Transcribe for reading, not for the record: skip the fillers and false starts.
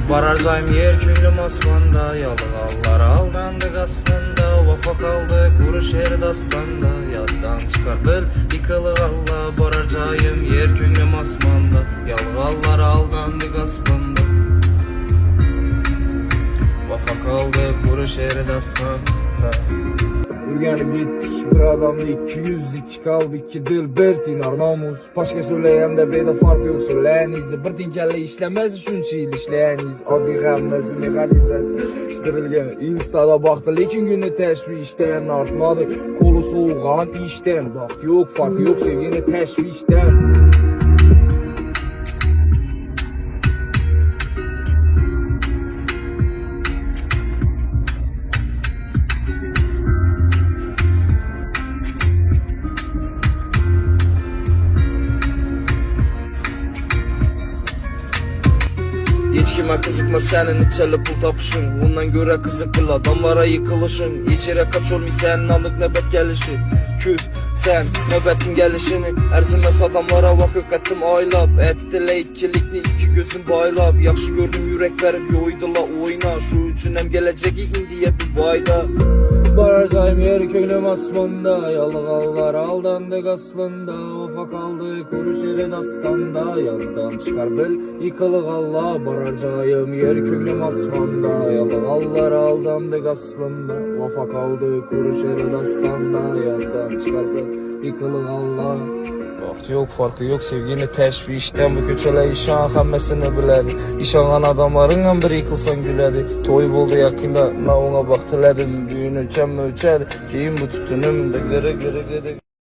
Bararcayım yer küllüm asmanda, yalğallar aldandık aslında. Vafa kaldı kuru şehir dastanda, yaddan çıkar bil yıkılık Allah. Bararcayım yer küllüm asmanda, yalğallar aldandık aslında. Vafa kaldı kuru şehir dastanda. Ürgenip gittik bir adamda 202 kalb 2 dil bir dinar namus. Başka söyleyende beyde fark yok söyleyeniz. Bir dinkelle işlemez şunçı il işleyeniz. Adli gelmez mekanizasyonlaştırılgan. Instada baktı lekin günü teşvişten artmadı. Kolu soğuğan işten. Bak yok fark yok sevgini teşvişten. Hiç kime kızıkma senin içerli pul tapışın. Ondan göre kızıklı adamlara yıkılışın. İçeri kaç olmuş senin anlık nöbet gelişi. Küs sen nöbetin gelişini. Erzimez adamlara vakık ettim aylap. Ettile ikilikli iki gözüm baylap. Yakşı gördüm yürek verip yoydular oyna. Şu üçünem geleceği indiye bir bayda. Bararcayım yer köylüm asmanda, yalğallar aldandık aslında. Vafa kaldı kuru şehir dastanda, yaddan çıkar bil yıkılık Allah. Bararcayım yer köylüm asmanda, yalğallar aldandık aslında. Vafa kaldı kuru şehir dastanda, yaddan çıkar bil yıkılık Allah. Vakti yok farkı yok sevgini teşvişten. Bu köçele işan hammesini biledi. İşanan adamların bir yıkılsan güledi. Toy buldu yakında na ona bak tiledim. Düğün ölçem ölçedi. Keyin bu tutunum da gırı gırı gırı.